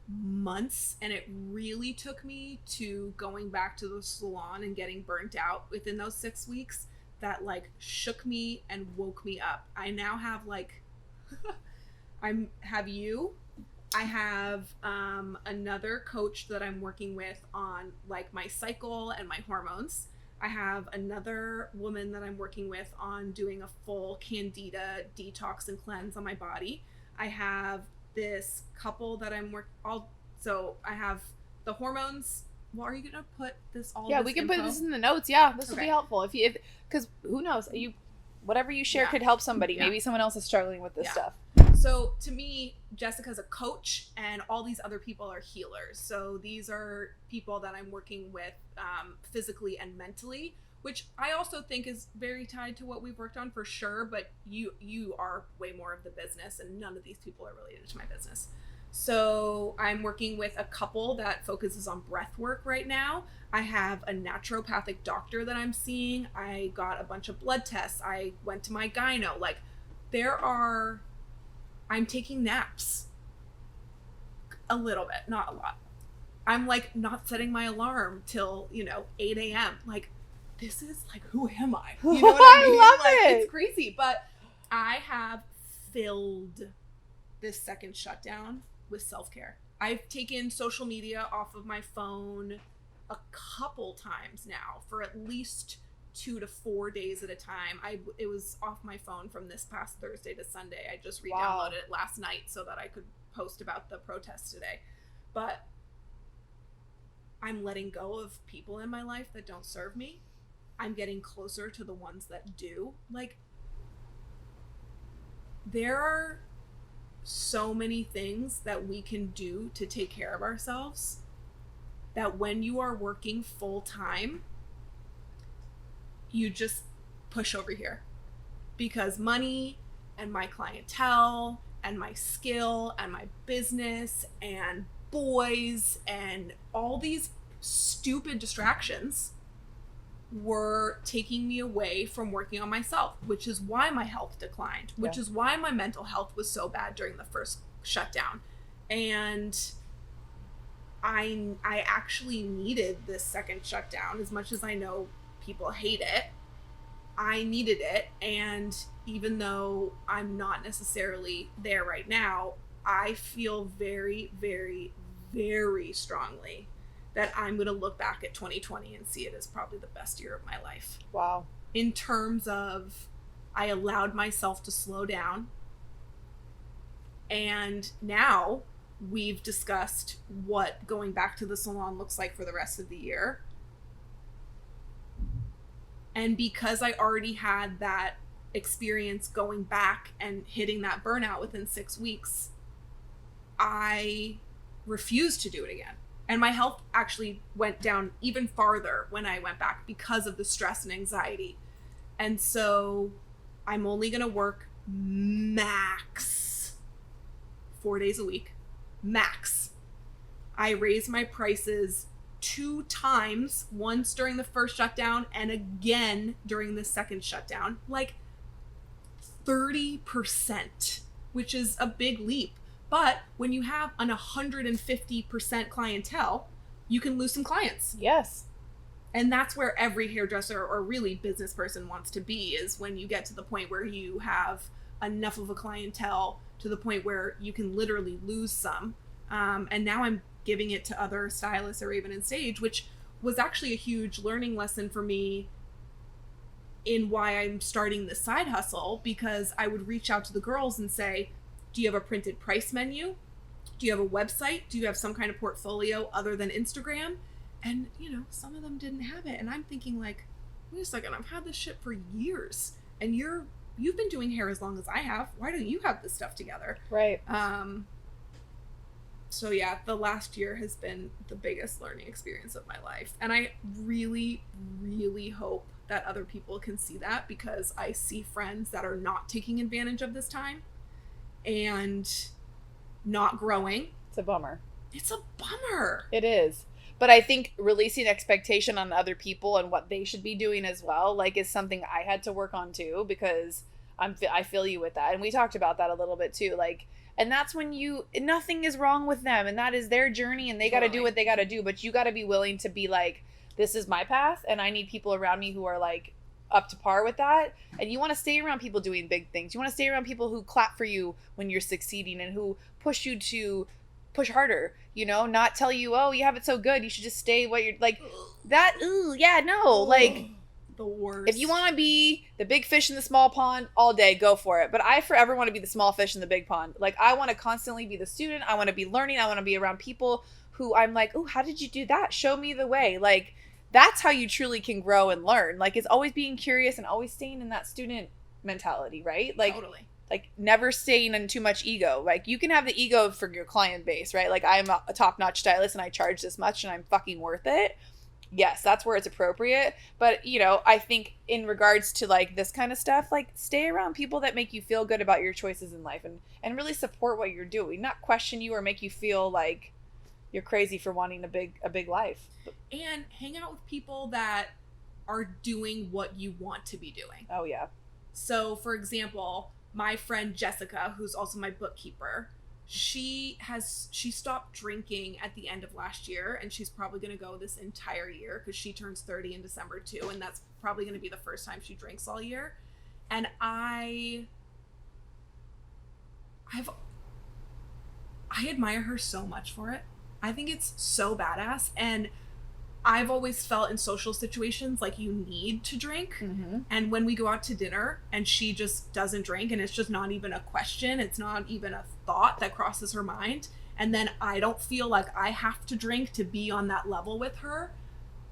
months, and it really took me to going back to the salon and getting burnt out within those 6 weeks that like shook me and woke me up. I now have like I have another coach that I'm working with on like my cycle and my hormones. I have another woman that I'm working with on doing a full candida detox and cleanse on my body. I have this couple that so I have the hormones. Well, are you gonna put this all? Yeah, we can put this in the notes. Yeah, this will be helpful because who knows, whatever you share could help somebody. Yeah. Maybe someone else is struggling with this stuff. So to me, Jessica's a coach, and all these other people are healers. So these are people that I'm working with physically and mentally, which I also think is very tied to what we've worked on for sure. But you are way more of the business, and none of these people are related to my business. So I'm working with a couple that focuses on breath work right now. I have a naturopathic doctor that I'm seeing. I got a bunch of blood tests. I went to my gyno. Like, I'm taking naps. A little bit, not a lot. I'm like not setting my alarm till, 8 a.m. Like, this is like, who am I? You know what I mean? I love like, it. It's crazy. But I have filled this second shutdown with self-care. I've taken social media off of my phone a couple times now for at least 2 to 4 days at a time. It was off my phone from this past Thursday to Sunday. I just re-downloaded it last night so that I could post about the protest today. But I'm letting go of people in my life that don't serve me. I'm getting closer to the ones that do. Like, there are so many things that we can do to take care of ourselves that when you are working full time, you just push over here, because money and my clientele and my skill and my business and boys and all these stupid distractions were taking me away from working on myself, which is why my health declined, which is why my mental health was so bad during the first shutdown. And I actually needed this second shutdown. As much as I know people hate it, I needed it. And even though I'm not necessarily there right now, I feel very, very, very strongly that I'm going to look back at 2020 and see it as probably the best year of my life. Wow. In terms of, I allowed myself to slow down. And now we've discussed what going back to the salon looks like for the rest of the year. And because I already had that experience going back and hitting that burnout within 6 weeks, I refused to do it again. And my health actually went down even farther when I went back because of the stress and anxiety. And so I'm only going to work max 4 days a week. Max. I raised my prices 2 times, once during the first shutdown and again during the second shutdown. Like 30%, which is a big leap. But when you have an 150% clientele, you can lose some clients. Yes. And that's where every hairdresser or really business person wants to be, is when you get to the point where you have enough of a clientele to the point where you can literally lose some. And now I'm giving it to other stylists or even in stage, which was actually a huge learning lesson for me in why I'm starting this side hustle, because I would reach out to the girls and say, do you have a printed price menu? Do you have a website? Do you have some kind of portfolio other than Instagram? And, some of them didn't have it. And I'm thinking like, wait a second, I've had this shit for years. And you've been doing hair as long as I have. Why don't you have this stuff together? Right. So yeah, the last year has been the biggest learning experience of my life. And I really, really hope that other people can see that, because I see friends that are not taking advantage of this time and not growing. It's a bummer. It's a bummer. It is. But I think releasing expectation on other people and what they should be doing as well, like, is something I had to work on too, because I feel you with that. And we talked about that a little bit too. Like, and that's when nothing is wrong with them, and that is their journey, and they got to do what they got to do. But you got to be willing to be like, this is my path, and I need people around me who are like up to par with that. And you want to stay around people doing big things. You want to stay around people who clap for you when you're succeeding and who push you to push harder, not tell you, oh, you have it so good, you should just stay what you're like that. Ooh, yeah, no, like the worst. If you want to be the big fish in the small pond all day, go for it. But I forever want to be the small fish in the big pond. Like, I want to constantly be the student. I want to be learning. I want to be around people who I'm like, oh, how did you do that? Show me the way. Like, that's how you truly can grow and learn. Like, it's always being curious and always staying in that student mentality, right? Like, totally. Like, never staying in too much ego. Like, you can have the ego for your client base, right? Like, I'm a top-notch stylist and I charge this much and I'm fucking worth it. Yes, that's where it's appropriate. But, I think in regards to like this kind of stuff, like stay around people that make you feel good about your choices in life and really support what you're doing, not question you or make you feel like you're crazy for wanting a big life. And hang out with people that are doing what you want to be doing. Oh, yeah. So, for example, my friend Jessica, who's also my bookkeeper, she stopped drinking at the end of last year, and she's probably going to go this entire year because she turns 30 in December too, and that's probably going to be the first time she drinks all year. And I admire her so much for it. I think it's so badass, and I've always felt in social situations like you need to drink. Mm-hmm. And when we go out to dinner and she just doesn't drink and it's just not even a question, it's not even a thought that crosses her mind, and then I don't feel like I have to drink to be on that level with her,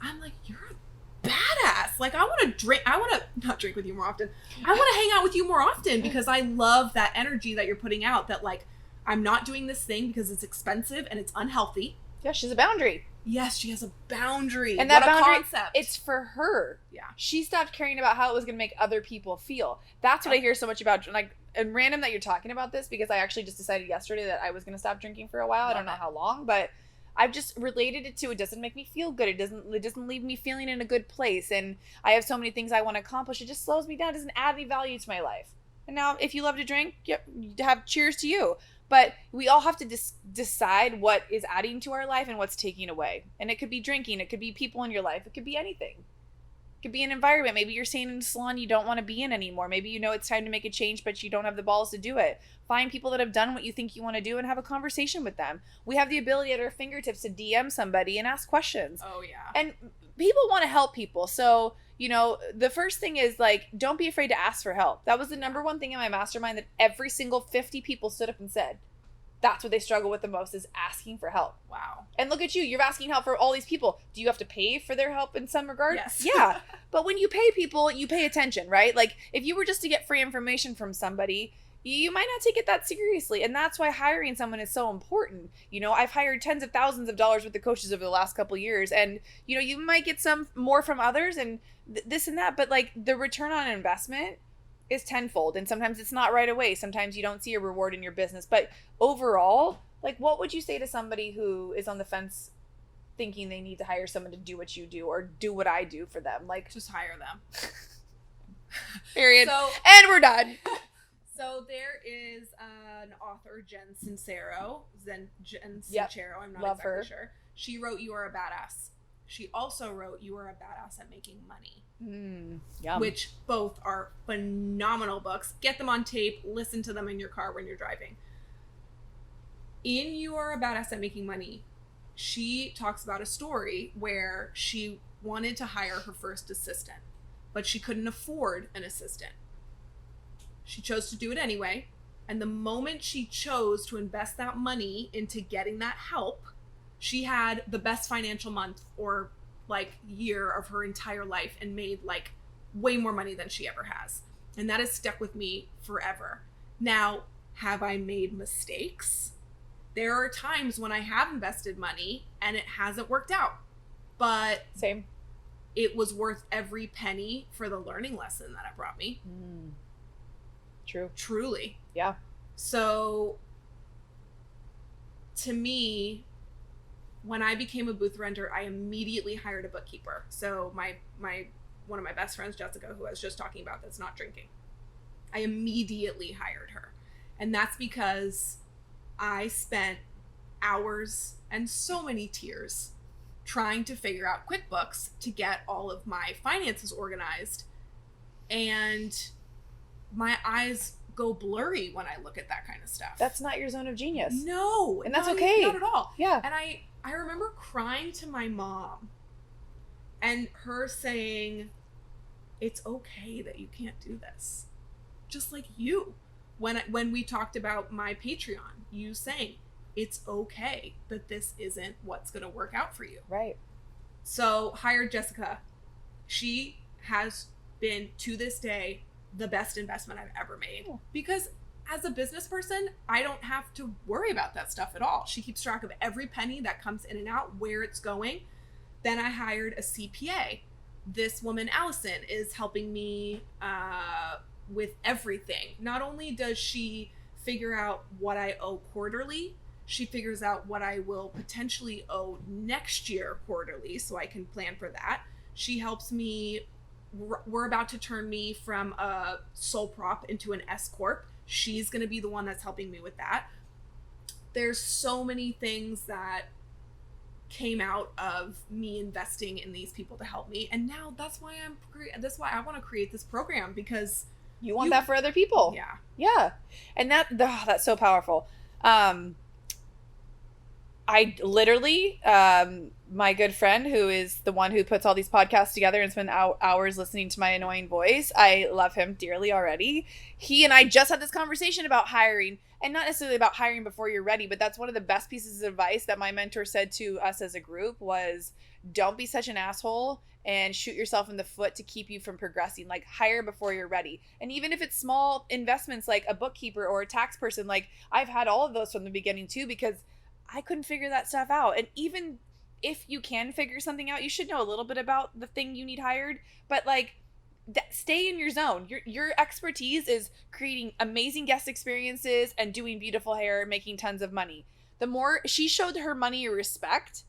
I'm like, you're a badass. Like, I want to not drink with you more often. I want to hang out with you more often because I love that energy that you're putting out, that like, I'm not doing this thing because it's expensive and it's unhealthy. Yeah, she's a boundary. Yes, she has a boundary. And that what boundary, a concept. It's for her. Yeah. She stopped caring about how it was going to make other people feel. That's what I hear so much about. Like, and random that you're talking about this, because I actually just decided yesterday that I was going to stop drinking for a while. I don't know how long, but I've just related it to, it doesn't make me feel good. It doesn't leave me feeling in a good place. And I have so many things I want to accomplish. It just slows me down. It doesn't add any value to my life. And now if you love to drink, yep, have cheers to you. But we all have to decide what is adding to our life and what's taking away. And it could be drinking. It could be people in your life. It could be anything. It could be an environment. Maybe you're staying in a salon you don't want to be in anymore. Maybe you know it's time to make a change, but you don't have the balls to do it. Find people that have done what you think you want to do and have a conversation with them. We have the ability at our fingertips to DM somebody and ask questions. Oh, yeah. And people want to help people. So, the first thing is, like, don't be afraid to ask for help. That was the number one thing in my mastermind that every single 50 people stood up and said. That's what they struggle with the most, is asking for help. Wow. And look at you. You're asking help for all these people. Do you have to pay for their help in some regard? Yes. Yeah. But when you pay people, you pay attention, right? Like, if you were just to get free information from somebody, you might not take it that seriously. And that's why hiring someone is so important. I've hired tens of thousands of dollars with the coaches over the last couple of years. And, you might get some more from others and this and that. But, like, the return on investment is tenfold, and sometimes it's not right away. Sometimes you don't see a reward in your business, but overall, like, what would you say to somebody who is on the fence thinking they need to hire someone to do what you do or do what I do for them? Like, just hire them. Period. And we're done. So there is an author, Jen Sincero. Yep. I'm not Love exactly her. sure. She wrote You Are a Badass. She also wrote You Are a Badass at Making Money. Yum. Which both are phenomenal books. Get them on tape. Listen to them in your car when you're driving. In You Are a Badass at Making Money, she talks about a story where she wanted to hire her first assistant, but she couldn't afford an assistant. She chose to do it anyway. And the moment she chose to invest that money into getting that help, she had the best financial month or like year of her entire life and made like way more money than she ever has. And that has stuck with me forever. Now, have I made mistakes? There are times when I have invested money and it hasn't worked out, but same. It was worth every penny for the learning lesson that it brought me. True. Truly. Yeah. So to me, when I became a booth renter, I immediately hired a bookkeeper. So my one of my best friends, Jessica, who I was just talking about, that's not drinking, I immediately hired her. And that's because I spent hours and so many tears trying to figure out QuickBooks to get all of my finances organized. And my eyes go blurry when I look at that kind of stuff. That's not your zone of genius. No. And that's okay. Not at all. Yeah. And I remember crying to my mom and her saying, it's okay that you can't do this. Just like you. When we talked about my Patreon, you saying, it's okay that this isn't what's going to work out for you. Right. So hired Jessica. She has been, to this day, the best investment I've ever made. Cool. Because as a business person, I don't have to worry about that stuff at all. She keeps track of every penny that comes in and out, where it's going. Then I hired a CPA. This woman, Alison, is helping me with everything. Not only does she figure out what I owe quarterly, she figures out what I will potentially owe next year quarterly, so I can plan for that. She helps me. We're about to turn me from a sole prop into an S corp. She's going to be the one that's helping me with that. There's so many things that came out of me investing in these people to help me, and now that's why I want to create this program, because you want that for other people. Yeah. And that's so powerful. I literally, my good friend, who is the one who puts all these podcasts together and spend hours listening to my annoying voice, I love him dearly already. He and I just had this conversation about hiring, and not necessarily about hiring before you're ready, but that's one of the best pieces of advice that my mentor said to us as a group was, don't be such an asshole and shoot yourself in the foot to keep you from progressing. Like, hire before you're ready. And even if it's small investments like a bookkeeper or a tax person, like I've had all of those from the beginning too, because I couldn't figure that stuff out. And even if you can figure something out, you should know a little bit about the thing you need hired, but like stay in your zone. Your expertise is creating amazing guest experiences and doing beautiful hair, making tons of money. The more she showed her money respect,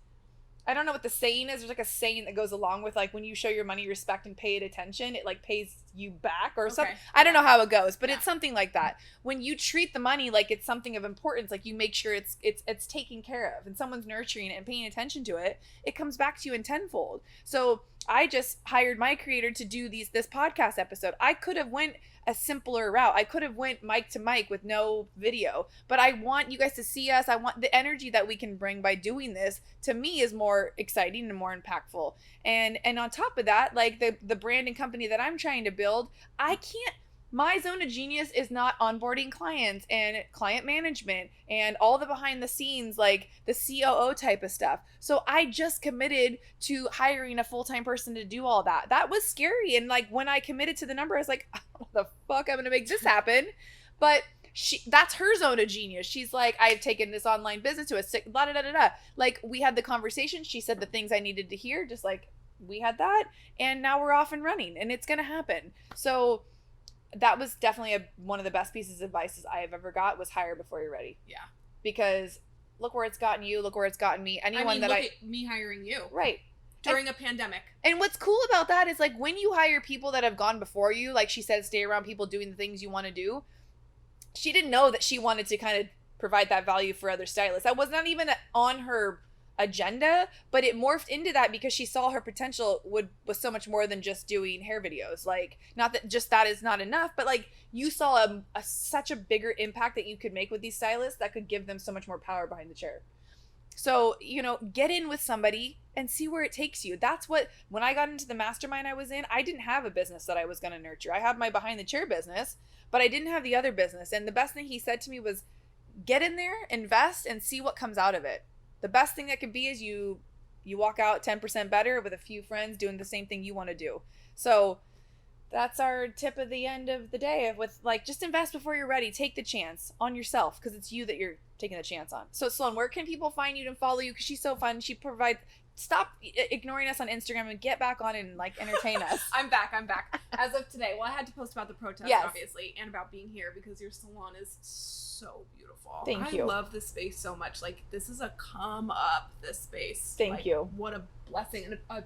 I don't know what the saying is. There's like a saying that goes along with like when you show your money respect and pay it attention, it like pays you back or something. I don't know how it goes, but it's something like that. When you treat the money like it's something of importance, like you make sure it's taken care of and someone's nurturing it and paying attention to it, it comes back to you in tenfold. So I just hired my creator to do this podcast episode. I could have went a simpler route. I could have went mic to mic with no video, but I want you guys to see us. I want the energy that we can bring by doing this, to me, is more exciting and more impactful. And on top of that, like the brand and company that I'm trying to build, my zone of genius is not onboarding clients and client management and all the behind the scenes, like the COO type of stuff. So I just committed to hiring a full-time person to do all that. That was scary. And like when I committed to the number, I was like, how the fuck I'm going to make this happen? But that's her zone of genius. She's like, I've taken this online business to a sick, blah, blah, blah, blah. Like we had the conversation. She said the things I needed to hear, just like we had that. And now we're off and running and it's going to happen. So that was definitely one of the best pieces of advice I have ever got, was hire before you're ready. Yeah. Because look where it's gotten you. Look where it's gotten me. Look at me hiring you. Right. During a pandemic. And what's cool about that is like when you hire people that have gone before you, like she said, stay around people doing the things you want to do. She didn't know that she wanted to kind of provide that value for other stylists. That was not even on her agenda, but it morphed into that because she saw her potential was so much more than just doing hair videos. Like, not that just that is not enough, but like you saw such a bigger impact that you could make with these stylists that could give them so much more power behind the chair. So, get in with somebody and see where it takes you. That's what, when I got into the mastermind I was in, I didn't have a business that I was going to nurture. I had my behind the chair business, but I didn't have the other business. And the best thing he said to me was, get in there, invest, and see what comes out of it. The best thing that could be is you walk out 10% better with a few friends doing the same thing you want to do. So that's our tip at the end of the day, with like, just invest before you're ready. Take the chance on yourself, because it's you that you're taking the chance on. So Sloan, where can people find you and follow you? Because she's so fun. She provides, stop ignoring us on Instagram and get back on and like entertain us. I'm back as of today. Well, I had to post about the protest, obviously, and about being here because your salon is so beautiful. Thank you. I love this space so much. Like, this is a come up, this space. Thank you. What a blessing. And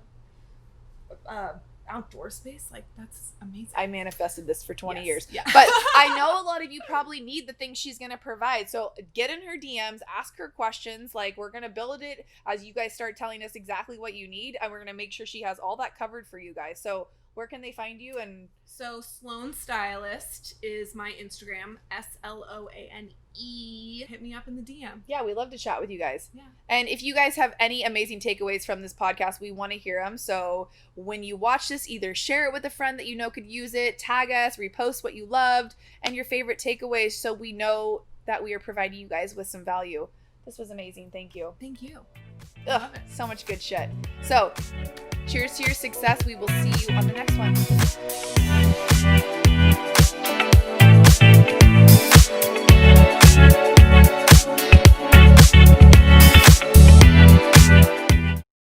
a outdoor space, like, that's amazing. I manifested this for 20 years. Yeah. But I know a lot of you probably need the things she's going to provide. So get in her DMs, ask her questions. Like, we're going to build it as you guys start telling us exactly what you need. And we're going to make sure she has all that covered for you guys. So where can they find you? And so Sloan Stylist is my Instagram, SLOANE. Hit me up in the DM. Yeah, we love to chat with you guys. Yeah. And if you guys have any amazing takeaways from this podcast, we want to hear them. So when you watch this, either share it with a friend that you know could use it, tag us, repost what you loved, and your favorite takeaways, so we know that we are providing you guys with some value. This was amazing. Thank you. Thank you. Love it. So much good shit. So cheers to your success. We will see you on the next one.